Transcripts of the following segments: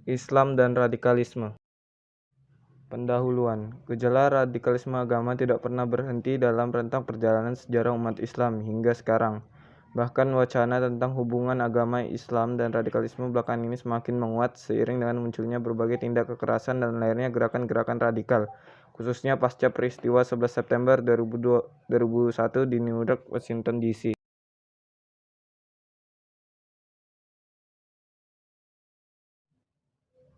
Islam dan radikalisme. Pendahuluan. Gejala radikalisme agama tidak pernah berhenti dalam rentang perjalanan sejarah umat Islam hingga sekarang. Bahkan wacana tentang hubungan agama Islam dan radikalisme belakangan ini semakin menguat seiring dengan munculnya berbagai tindak kekerasan dan lahirnya gerakan-gerakan radikal, khususnya pasca peristiwa 11 September 2001 di New York, Washington DC.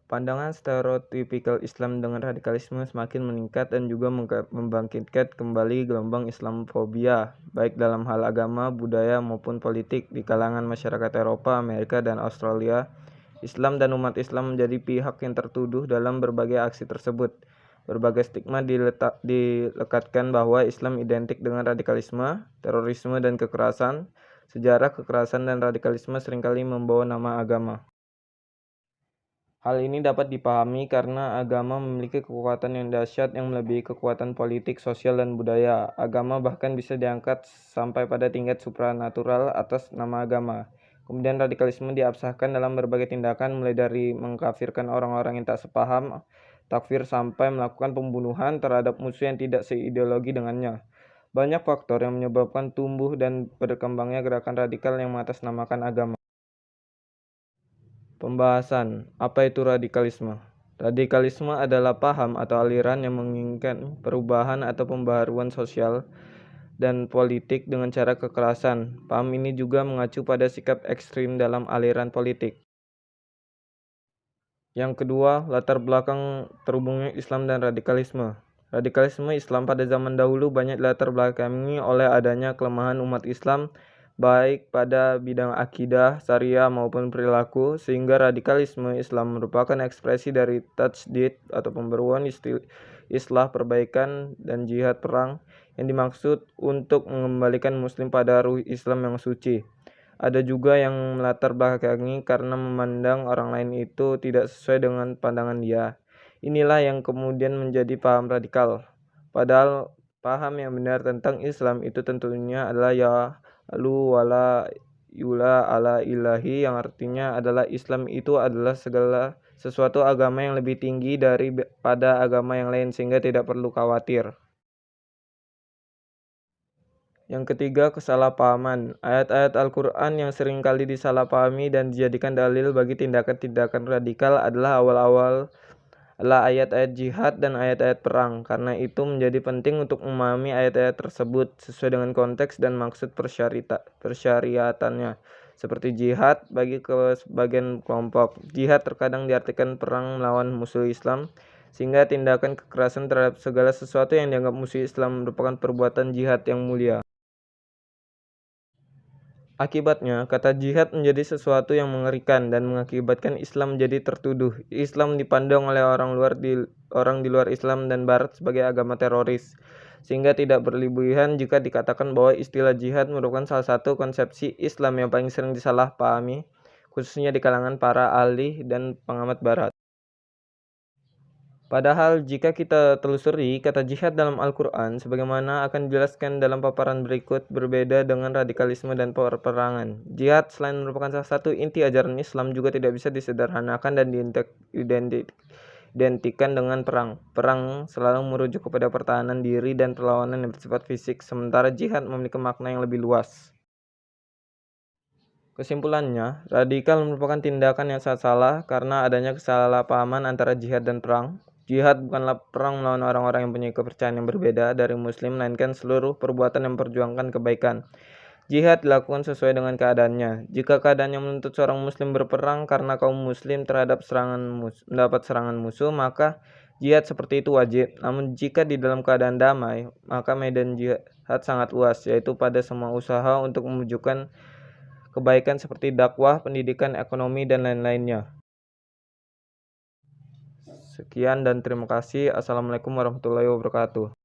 Pandangan stereotipikal Islam dengan radikalisme semakin meningkat dan juga membangkitkan kembali gelombang Islamofobia, baik dalam hal agama, budaya, maupun politik di kalangan masyarakat Eropa, Amerika, dan Australia. Islam dan umat Islam menjadi pihak yang tertuduh dalam berbagai aksi tersebut. Berbagai stigma dilekatkan bahwa Islam identik dengan radikalisme, terorisme, dan kekerasan. Sejarah kekerasan dan radikalisme seringkali membawa nama agama. Hal ini dapat dipahami karena agama memiliki kekuatan yang dahsyat yang melebihi kekuatan politik, sosial, dan budaya. Agama bahkan bisa diangkat sampai pada tingkat supranatural atas nama agama. Kemudian radikalisme diabsahkan dalam berbagai tindakan mulai dari mengkafirkan orang-orang yang tak sepaham, takfir, sampai melakukan pembunuhan terhadap musuh yang tidak seideologi dengannya. Banyak faktor yang menyebabkan tumbuh dan berkembangnya gerakan radikal yang mengatasnamakan agama. Pembahasan, apa itu radikalisme? Radikalisme adalah paham atau aliran yang menginginkan perubahan atau pembaharuan sosial dan politik dengan cara kekerasan. Paham ini juga mengacu pada sikap ekstrim dalam aliran politik. Yang kedua, latar belakang terhubungnya Islam dan radikalisme. Radikalisme Islam pada zaman dahulu banyak latar belakangi oleh adanya kelemahan umat Islam baik pada bidang akidah, syariah maupun perilaku, sehingga radikalisme Islam merupakan ekspresi dari tajdid atau pembaruan islah perbaikan dan jihad perang yang dimaksud untuk mengembalikan muslim pada ruh Islam yang suci. Ada juga yang melatar belakangi karena memandang orang lain itu tidak sesuai dengan pandangan dia. Inilah yang kemudian menjadi paham radikal. Padahal paham yang benar tentang Islam itu tentunya adalah ya lu wala yula ala ilahi, yang artinya adalah Islam itu adalah segala sesuatu agama yang lebih tinggi daripada agama yang lain sehingga tidak perlu khawatir. Yang ketiga, kesalahpahaman. Ayat-ayat Al-Quran yang seringkali disalahpahami dan dijadikan dalil bagi tindakan-tindakan radikal adalah ayat-ayat jihad dan ayat-ayat perang. Karena itu menjadi penting untuk memahami ayat-ayat tersebut sesuai dengan konteks dan maksud persyariatannya. Seperti jihad bagi sebagian kelompok. Jihad terkadang diartikan perang melawan musuh Islam, sehingga tindakan kekerasan terhadap segala sesuatu yang dianggap musuh Islam merupakan perbuatan jihad yang mulia. Akibatnya, kata jihad menjadi sesuatu yang mengerikan dan mengakibatkan Islam menjadi tertuduh. Islam dipandang oleh orang di luar Islam dan Barat sebagai agama teroris, sehingga tidak berlebihan jika dikatakan bahwa istilah jihad merupakan salah satu konsepsi Islam yang paling sering disalahpahami, khususnya di kalangan para ahli dan pengamat Barat. Padahal jika kita telusuri kata jihad dalam Al-Quran, sebagaimana akan dijelaskan dalam paparan berikut, berbeda dengan radikalisme dan peperangan. Jihad selain merupakan salah satu inti ajaran Islam juga tidak bisa disederhanakan dan diidentikan dengan perang. Perang selalu merujuk kepada pertahanan diri dan perlawanan yang bersifat fisik, sementara jihad memiliki makna yang lebih luas. Kesimpulannya, radikal merupakan tindakan yang sangat salah karena adanya kesalahpahaman antara jihad dan perang. Jihad bukanlah perang melawan orang-orang yang punya kepercayaan yang berbeda dari muslim, melainkan seluruh perbuatan yang memperjuangkan kebaikan. Jihad dilakukan sesuai dengan keadaannya. Jika keadaannya menuntut seorang muslim berperang karena kaum muslim mendapat serangan musuh, maka jihad seperti itu wajib. Namun jika di dalam keadaan damai, maka medan jihad sangat luas, yaitu pada semua usaha untuk mewujudkan kebaikan seperti dakwah, pendidikan, ekonomi, dan lain-lainnya. Sekian dan terima kasih. Assalamualaikum warahmatullahi wabarakatuh.